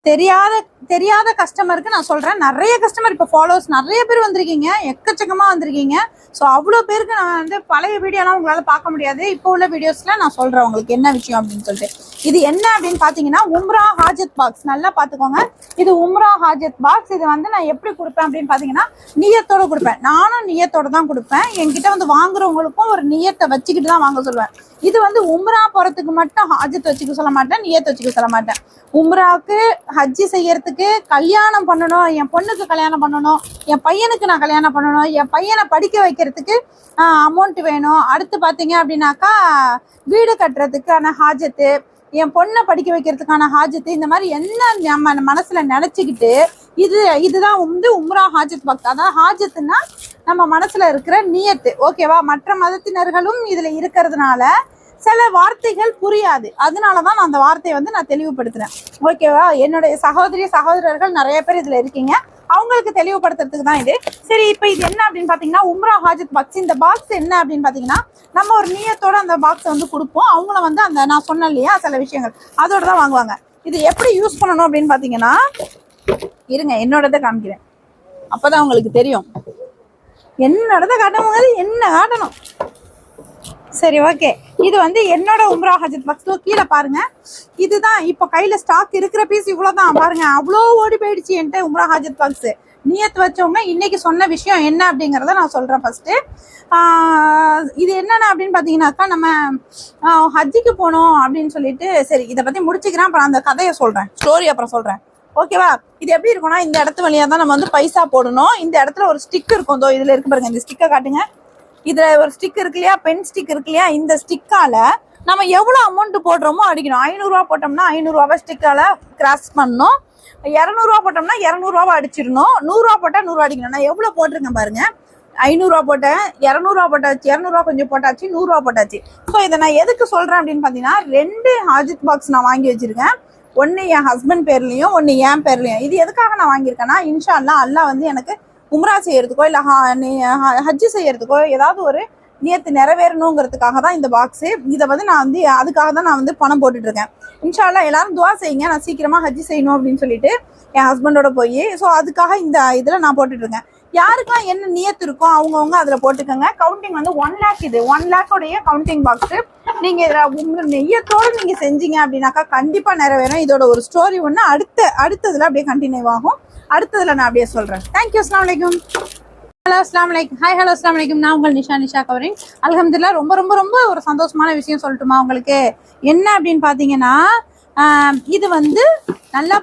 தெரியாத கஸ்டமருக்கு நான் சொல்றேன், நிறைய கஸ்டமர் இப்போ ஃபாலோவர்ஸ் நிறைய பேர் வந்திருக்கீங்க, எக்கச்சக்கமா வந்திருக்கீங்க. ஸோ அவ்வளோ பேருக்கு நான் வந்து பழைய வீடியோலாம் உங்களால் பார்க்க முடியாது. இப்போ உள்ள வீடியோஸ்ல நான் சொல்றேன் உங்களுக்கு என்ன விஷயம் அப்படின்னு சொல்லிட்டு. இது என்ன அப்படின்னு பார்த்தீங்கன்னா உம்ரா ஹாஜத் பாக்ஸ். நல்லா பார்த்துக்கோங்க, இது உம்ரா ஹாஜத் பாக்ஸ். இது வந்து நான் எப்படி கொடுப்பேன் அப்படின்னு பார்த்தீங்கன்னா நியத்தோட கொடுப்பேன். நானும் நியத்தோட தான் கொடுப்பேன். என்கிட்ட வந்து வாங்குறவங்களுக்கும் ஒரு நியத்தை வச்சுக்கிட்டு தான் வாங்க சொல்லுவேன். இது வந்து உம்ரா போறதுக்கு மட்டும் ஹாஜத் வச்சுக்க சொல்ல மாட்டேன், நியத் வச்சுக்க சொல்ல மாட்டேன். உம்ராவுக்கு ஹஜ்ஜி செய்யறதுக்கு, கல்யாணம் பண்ணணும், என் பொண்ணுக்கு கல்யாணம் பண்ணணும், என் பையனுக்கு நான் கல்யாணம் பண்ணணும், என் பையனை படிக்க வைக்கிறதுக்கு அமௌண்ட் வேணும், அடுத்து பார்த்தீங்க அப்படின்னாக்கா வீடு கட்டுறதுக்கான ஹாஜத்து, என் பொண்ணை படிக்க வைக்கிறதுக்கான ஹாஜத்து, இந்த மாதிரி என்ன நம்ம மனசுல நினைச்சுக்கிட்டு இதுதான் வந்து உம்ரா ஹாஜத் பாக்ஸ். அதாவது ஹாஜத்துன்னா நம்ம மனசுல இருக்கிற நியத்து. ஓகேவா? மற்ற மதத்தினர்களும் இதுல இருக்கிறதுனால சில வார்த்தைகள் புரியாது, அதனாலதான் நான் அந்த வார்த்தையை வந்து நான் தெளிவுபடுத்துறேன். ஓகேவா? என்னுடைய சகோதரர்கள் நிறைய பேர் இதுல இருக்கீங்க, அவங்களுக்கு தெளிவுபடுத்துறதுக்கு தான் இது. சரி, இப்போ இது என்ன அப்படின்னு பாத்தீங்கன்னா உம்ரா ஹாஜத் பாக்ஸ். இந்த பாக்ஸ் என்ன அப்படின்னு பாத்தீங்கன்னா நம்ம ஒரு நியத்தோட அந்த பாக்ஸை வந்து கொடுப்போம். அவங்கள வந்து அந்த நான் சொன்னேன் இல்லையா சில விஷயங்கள், அதோட தான் வாங்குவாங்க. இது எப்படி யூஸ் பண்ணணும் அப்படின்னு பாத்தீங்கன்னா, இருங்க என்னோடத காமிக்கிறேன், அப்பதான் உங்களுக்கு தெரியும். என்னோடத காட்டும்போது என்ன காட்டணும். சரி, ஓகே. இது வந்து என்னோட உம்ரா ஹாஜத் பாக்ஸ். கீழே பாருங்க, இதுதான் இப்போ கையில ஸ்டாக் இருக்கிற பீஸ் இவ்வளவுதான். பாருங்க, அவ்வளோ ஓடி போயிடுச்சு என்கிட்ட உம்ரா ஹாஜத் பாக்ஸ். நியத் வச்சவங்க இன்னைக்கு சொன்ன விஷயம் என்ன அப்படிங்கிறத நான் சொல்றேன். ஃபர்ஸ்ட் இது என்னென்ன அப்படின்னு பாத்தீங்கன்னாக்கா, நம்ம ஹஜ்ஜிக்கு போனோம் அப்படின்னு சொல்லிட்டு, சரி இதை பத்தி முடிச்சுக்கிறேன், அப்புறம் அந்த கதையை சொல்றேன், ஸ்டோரி அப்புறம் சொல்றேன். ஓகேவா? இது எப்படி இருக்கும்னா, இந்த இடத்து வழியா தான் நம்ம வந்து பைசா போடணும். இந்த இடத்துல ஒரு ஸ்டிக் இருக்கும், இதோ இதுல இருக்கு பாருங்க, இந்த ஸ்டிக்கை காட்டுங்க. இதுல ஒரு ஸ்டிக் இருக்கு இல்லையா, பென் ஸ்டிக் இருக்கு இல்லையா, இந்த ஸ்டிக்கால நம்ம எவ்வளவு அமௌண்ட் போடுறோமோ அடிக்கணும். 500 ரூபா போட்டோம்னா 500 ரூபாய் ஸ்டிக்கால கிராஸ் பண்ணணும். 200 ரூபா போட்டோம்னா 200 ரூபாய் அடிச்சிடணும். 100 ரூபா போட்டா 100 ரூபா அடிக்கணும். நான் எவ்வளவு போட்டிருக்கேன் பாருங்க, 500 ரூபா போட்டேன், 200 ரூபா போட்டாச்சு, 200 ரூபா கொஞ்சம் போட்டாச்சு, 100 ரூபா போட்டாச்சு. ஸோ இதை நான் எதுக்கு சொல்றேன் அப்படின்னு பாத்தீங்கன்னா, 2 ஹாஜத் பாக்ஸ் நான் வாங்கி வச்சிருக்கேன். ஒன்னு என் ஹஸ்பண்ட் பேர்லயும், ஒன்னு என் பேர்லயும். இது எதுக்காக நான் வாங்கியிருக்கேன்னா, இன்ஷா அல்லாஹ் வந்து எனக்கு உம்ரா செய்யறதுக்கோ இல்ல ஹஜ்ஜி செய்யறதுக்கோ ஏதாவது ஒரு நியத்து நிறைவேறணுங்கிறதுக்காக தான் இந்த பாக்ஸ். இதை வந்து நான் வந்து அதுக்காக தான் நான் வந்து பணம் போட்டுட்டு இருக்கேன். இன்ஷா அல்லாஹ் எல்லாரும் துவா செய்யுங்க, நான் சீக்கிரமா ஹஜ்ஜி செய்யணும் அப்படின்னு சொல்லிட்டு என் ஹஸ்பண்டோட போய். ஸோ அதுக்காக இந்த இதுல நான் போட்டுட்டு இருக்கேன். யாருக்கெல்லாம் என்ன நியத்து இருக்கோ அவங்கவுங்க அதுல போட்டுக்கோங்க. கவுண்டிங் வந்து 1 லேக், இது 1 லேக்கோடைய கவுண்டிங் பாக்ஸ். நீங்க உங்க நெய்யத்தோடு நீங்க செஞ்சீங்க அப்படின்னாக்கா கண்டிப்பா நிறைவேறும். இதோட ஒரு ஸ்டோரி ஒன்று அடுத்ததுல அப்படியே கண்டினியூ ஆகும். அடுத்ததுல நான் அப்படியே சொல்றேன். தேங்க்யூ. அஸ்ஸலாமு அலைக்கும். ஹலோ, அஸ்ஸலாமு அலைக்கும். ஹாய், ஹலோ, அஸ்ஸலாமு அலைக்கும். நான் உங்கள் நிஷா கவரிங். அல்ஹம்துலில்லாஹ். ரொம்ப ரொம்ப ரொம்ப ஒரு சந்தோஷமான விஷயம் சொல்லட்டுமா உங்களுக்கு? என்ன அப்படின்னு பாத்தீங்கன்னா, இது வந்து நல்லா